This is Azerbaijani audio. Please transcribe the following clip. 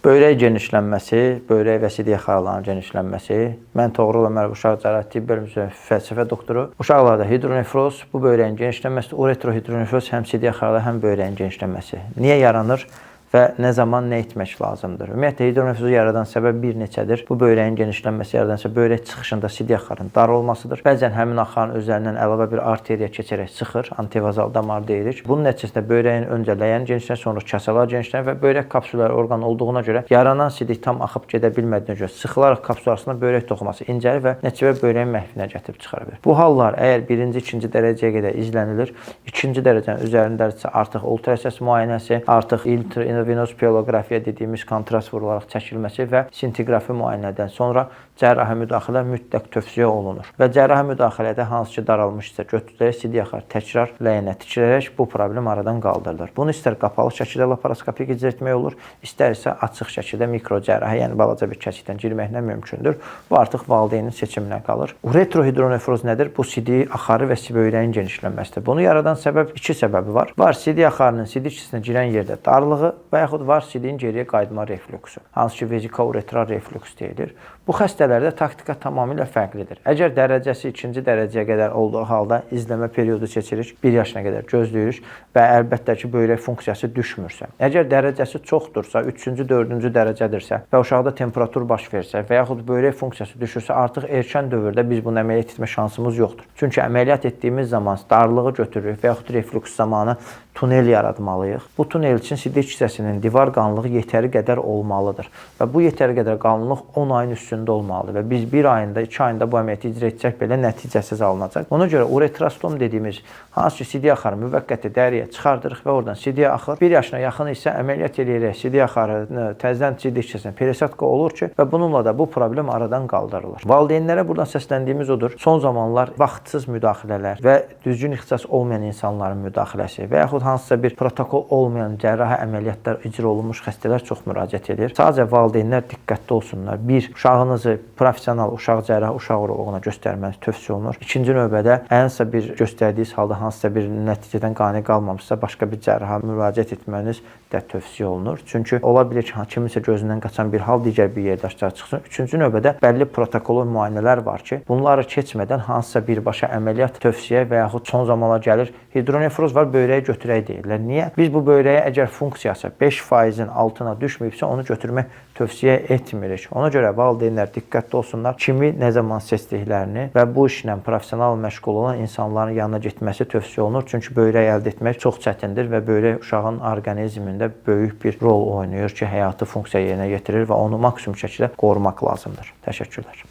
Böyrək genişlənməsi, böyrək və sidik yaxalarının genişlənməsi. Mən Toğrul Ömərov Uşaq Cərrahiyyə Tibb bölümü fəlsəfə doktoru. Uşaqlarda hidronefroz, bu böyrəyin genişlənməsi, uretrohidronefroz həm sidik yaxalarda, həm böyrəyin genişlənməsi. Niyə yaranır? Və nə zaman nə etmək lazımdır? Ümumiyyətlə, hidronefrozu yaradan səbəb bir neçədir. Bu böyrəyin genişlənməsi yaradansa böyrək çıxışında sidik axarının dar olmasıdır. Bəzən həmin axarın özlərindən əlavə bir arteriya keçərək sıxır, antivazal damar deyirik. Bunun nəticəsində böyrəyin öncə ləyən genişlənir, sonra kəsalar genişlənir və böyrək kapsülləri orqan olduğuna görə yaranan sidik tam axıb gedə bilmədiyinə görə sıxılaraq kapsül arasında böyrək toxuması incəlir və nəticədə böyrəyin məhvinə gətirib çıxara bilir. Bu hallar əgər birinci, ikinci dərəcəyə qədər izlənilir, ikinci dərəcənin üzərindədirsə artıq ultrasəs müayinəsi, artıq intravenöz piyelografiya dediyimiz kontrast vurularaq çəkilməsi və sintiqrafi müayinədən sonra cərrahi müdaxilə mütləq tövsiyə olunur. Və cərrahi müdaxilədə hansı ki daralmışsa götürülərək sidik yaxar təkrar ləyənə tikirərək bu problem aradan qaldırılır. Bunu istər qapalı şəkildə laparoskopik icra etmək olur, istər isə açıq şəkildə mikrocərrahi, yəni balaca bir kəsikdən girməklə mümkündür. Bu artıq valideynin seçiminə qalır. Uretrohidronefroz nədir? Bu sidik axarı və böyrəyin genişlənməsidir. Bunu yaradan səbəb iki səbəbi var. Var sidik axarının sidik kisinə girən yerdə darlığı və yaxud var sidiyin geriyə qayıtma reflüksu. Hansı ki vezikouretral reflüks deyilir. Bu xəstələrdə taktika tamamilə fərqlidir. Əgər dərəcəsi ikinci dərəcəyə qədər olduğu halda izləmə periodu keçirik, 1 yaşına qədər gözləyirik və əlbəttə ki, böyrək funksiyası düşmürsə. Əgər dərəcəsi çoxdursa, 3-cü, 4-cü dərəcədirsə və uşaqda temperatur baş versə və yaxud böyrək funksiyası düşürsə, artıq erkən dövrdə biz bunu əməliyyat etmə şansımız yoxdur. Çünki əməliyyat etdiyimiz zaman darlığı götürürük və yaxud reflüks zamanı tunel yaratmalıyıq. Bu tunel üçün sidik hissəsinin divar qalınlığı yetəri qədər olmalıdır və bu yetəri qədər qalınlıq 10 ayın üstündə olmalıdır və biz 1 ayında, 2 ayında bu əməliyyatı icra etsək belə nəticəsiz alınacaq. Ona görə uretrostom dediyimiz hansı ki sidik axarı müvəqqəti dəriyə çıxardırıq və oradan sidik axır. 1 yaşına yaxın isə əməliyyat eləyərək sidik axarını təzədən sidik hissəsinə perisadka olur ki və bununla da bu problem aradan qaldırılır. Valideynlərə buradan səsləndiyimiz odur. Son zamanlar vaxtsız müdaxilələr və düzgün ixtisas olmayan insanların müdaxiləsi və yaxud hansısa bir protokol olmayan cərrahi əməliyyatlar icra olunmuş xəstələr çox müraciət edir. Sadəcə valideynlər diqqətli olsunlar. 1. Uşağınızı professional uşaq cərrahi uşaq uroloğuna göstərməniz tövsiyə olunur. İkinci növbədə hansısa bir göstərdiyiniz halda hansısa bir nəticədən qane qalmamışsa başqa bir cərraha müraciət etməniz də tövsiyə olunur. Çünki ola bilər ki, kiminsə gözündən qaçan bir hal digər bir yerdə aşkar çıxsın. Üçüncü növbədə bəlli protokol müayinələr var ki, bunları keçmədən hansısa birbaşa əməliyyat tövsiyə və yaxud son zamanlar gəlir hidronefroz var, böyrəyi götürək deyirlər. Niyə? Biz bu böyrəyə əgər funksiyası 5%-in altına düşməyibsə onu götürmək tövsiyə etmirik. Ona görə valideynlər diqqətli olsunlar. Kimi nə zaman seçdiklərini və bu işlə professional məşğul olan insanların yanına getməsi tövsiyə olunur. Çünki böyrək əldə etmək çox çətindir və böyrək uşağın orqanizmində böyük bir rol oynayır ki, həyati funksiya yerinə yetirir və onu maksimum şəkildə qorumaq lazımdır. Təşəkkürlər.